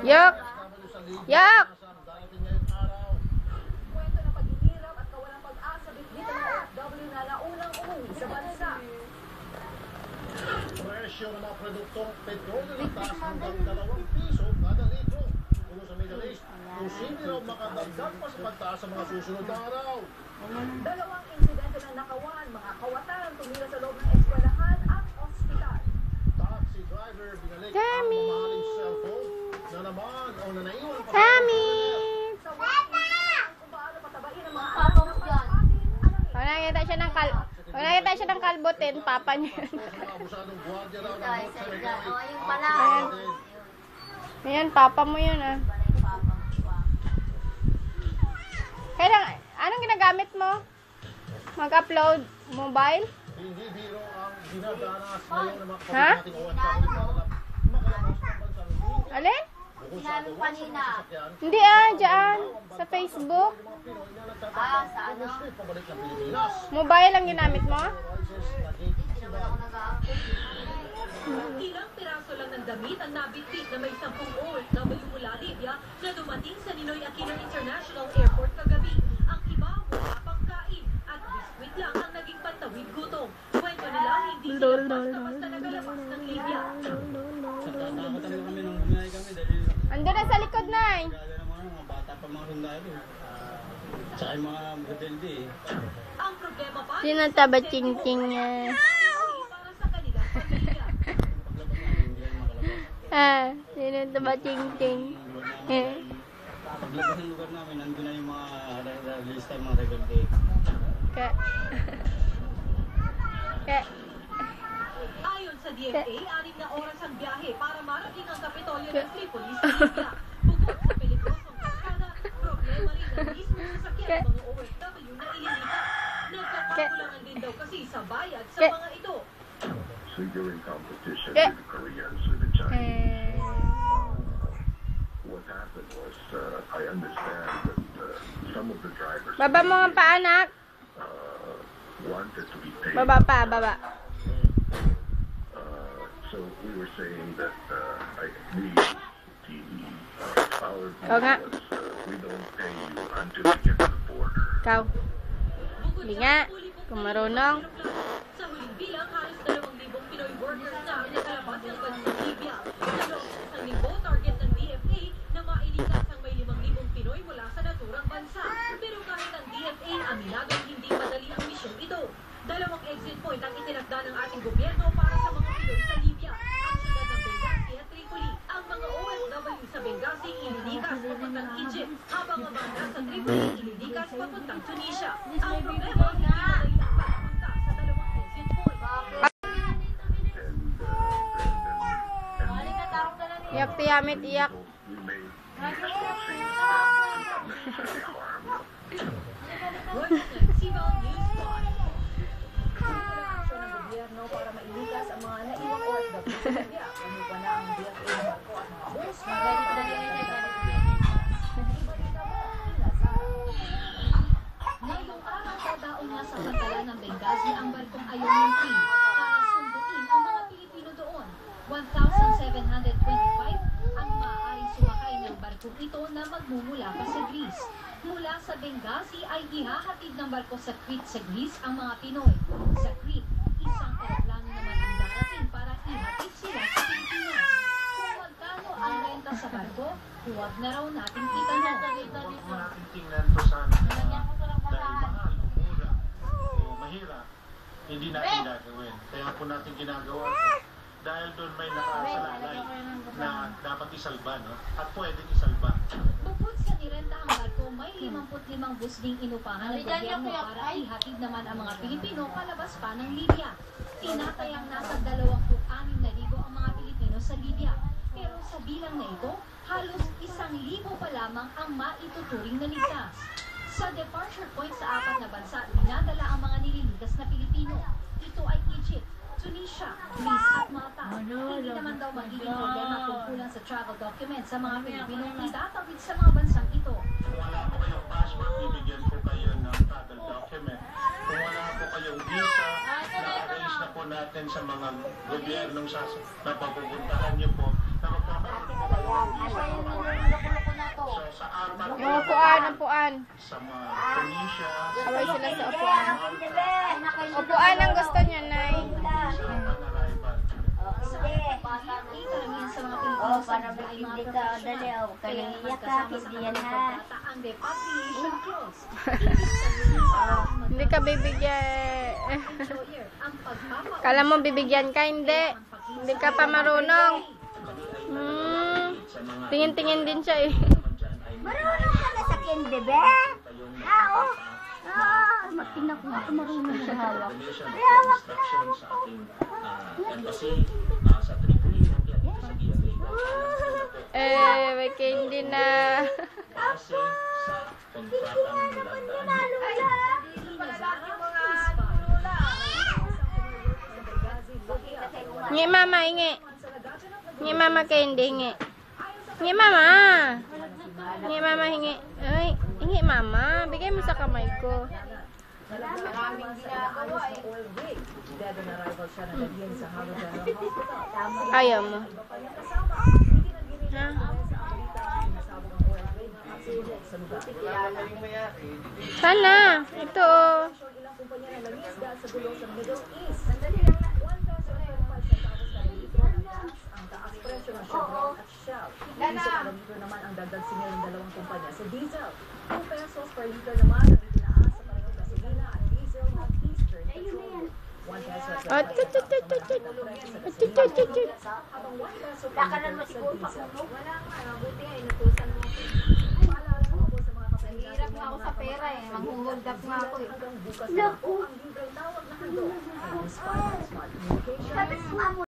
Yak! Yak! Kwento ng paghihirap at kawalang pag-asa bitbit ng mga OFW na naunang umuwi sa bansa. Presyo ng mga produktong petrolyo na taas hanggang 2 piso kada litro. Kung sa Middle East, hindi raw makadagdag pa sa pagtaas sa mga susunod na araw. Dalawang insidente ng nakawan, mga kawatan, tumira sa loob ng eskwelahan at ospital. Taxi driver binalik ang mamahaling cellphone na naman o na naiwan pa. Sammy! Sa wakas, kung paano patabain ang mga anak na pagpatin, Pag nakita siya ng kalbutin, papa niya yun. Abusadong gwardiya raw ng North Cemetery. Yung pala. Ayan, papa mo yun ah. Kaya anong ginagamit mo? Mag-upload mobile? Hindi biro ang dinadanas ngayon ng mga Ha? kapatid nating OFW para makalabas ng bansang lupa. Alin? Bukod sa Sinabi kanina. sasakyan, Hindi ah, dyan. Sa Facebook. mga Pinoy na nagtatakang Sa ano? umuwi pabalik ng Pilipinas. Mobile ang ginamit mo? Rises na hit Hindi naman ako nag-a-upload. Ilang piraso lang ng damit ang nabitbit na may 10 OFW mula Libya na dumating sa Ninoy Aquino International Airport kagabi. Ang iba wala pang kain at biskwit lang ang naging pantawid gutom. Kwento nila hindi sila basta-basta nagalabas ng Libya. Natatakot talaga kami nung bumiyahe kami dahil Ando na sa likod na eh. gala naman mga bata pa mga sundalo. Tsaka yung mga rebelde eh. Ang problema pa Sino taba ching-ching niya? para sa kanilang pamilya. Paglabas namin hindi yan makalabas. Ah, sino taba ching-ching? Eh. Paglabas ng lugar namin, nandun na yung mga lista yung mga rebelde. Ka. Ka. Ayon sa DFA, 6 na oras ang biyahe para marating ang Kapitolyo ng Tripoli sa Libya. Bukod sa peligrosong kaskada, problema rin ang mismo sasakyan ng mga OFW na ililikas. Nagkakakulangan din daw kasi sa bayad sa mga ito. So you're in competition Eh. with the Koreans, with the Chinese. What happened was, I understand that some of the drivers Baba mo ang paa, anak. wanted to be paid. Baba pa, baba. So we were saying that our view Oo nga. was we don't pay you until we get to the border. Ikaw. Bukod Hindi sa nga. huli pong Kung marunong. sa huling bilang, halos 2,000 Pinoy workers na ang nakalabas ng bansang Libya. Sa loob ng isang linggo, target ng DFA na mailikas ang may 5,000 Pinoy mula sa naturang bansa. Pero kahit ang DFA, aminagang hindi madali ang misyong ito. 2 exit point ang itinakda ng ating gobyerno para sa mga Pinoy sa Libya. Ang syudad ng Benghazi at Tripoli. Ang mga OFW sa Benghazi ililikas papuntang Egypt, habang ang mga nasa Tripoli ililikas papuntang Tunisia. Ang problema, hindi madali ang pagpunta sa 2 exit point. Iyak tiyamit, iyak. We may unnecessary harm. Civil News Watch. Aksyon ng gobyerno para mailikas ang mga naiwang OFW sa Libya. Umupa na ang DFA ng barko at mga bus na ready to ngayong araw, tadaon na sa pantala ng Benghazi ang barkong Ionian Sea para sunduin ang mga Pilipino doon. 1,725 ang maaaring sumakay ng barkong ito na magmumula pa sa Greece. Mula sa Benghazi ay ihahatid ng barko sa Crete sa Greece ang mga Pinoy. Sa Crete, isang eroplano naman ang darating para ihatid sila sa Pilipinas. Kung magkano ang renta sa barko, huwag na raw nating itanong. Huwag mo natin tingnan to sa dahil mahal, mura, o mahirap, hindi natin gagawin. Kaya po natin ginagawa ito. Dahil doon may nakasalalay na dapat isalba, no? At pwedeng isalba. Bukod sa nirentahang barko, may 55 bus ding inupahan ng gobyerno para ihatid naman ang mga Pilipino palabas pa ng Libya. Tinatayang nasa 26,000 ang mga Pilipino sa Libya. Pero sa bilang na ito, halos 1,000 pa lamang ang maituturing na ligtas. Sa departure point sa 4 na bansa, dinadala ang mga nililigas na Pilipino. Ito ay Egypt, Tunisia, Greece at Malta. Hindi naman daw magiging problema kung kulang sa travel documents sa mga Pilipinong itatawid sa mga bansang ito. Kung wala po kayong passport, bibigyan po kayo ng travel document. Kung wala po kayong visa, na-arrange na po natin sa mga gobyernong na papupuntahan niyo po, na magkakaroon po kayo So, sa apat Yung upuan. sa mga Tunisia, sa Sabay sila sa upuan. Upuan ang gusto niya, Nay. Oh, para hindi ka dali, oh. Kaya iyak ka, hindi yan ha. Hindi ka bibigyan. Kala mo bibigyan ka, hindi. Hindi ka pa marunong. Tingin-tingin din siya eh. Marunong ka na sa kindi, be? Oo. Tingnan ko nga kung marunong na hawak. Hawak na, hawak ko. May candy na. Ngi mama, ingi. Ngi mama candy, ingi. Ngi mama. Ngi mama, hingi. Ay, ingi mama. Bigay mo sa kamay ko. Ayaw mo. Ha? Sana. Ito oh. naman ang dagdag singil ng dalawang kumpanya sa diesel. 2 pesos per liter naman ang itinaas sa parehong gasolina at diesel ng Eastern Petroleum. 1 peso at At tut tut tut tut tut. At tut tut tut tut. habang 1 peso per Lakaran mo liter siguro sa pa. diesel. Wala nga, buti nga, inutusan mo. Paalala mo po sa mga kapatid natin Hirap nga ako sa pera eh. Manghuhold up nga ako eh. hanggang bukas na po ang libreng tawag na handog. Inspired Smart Communication.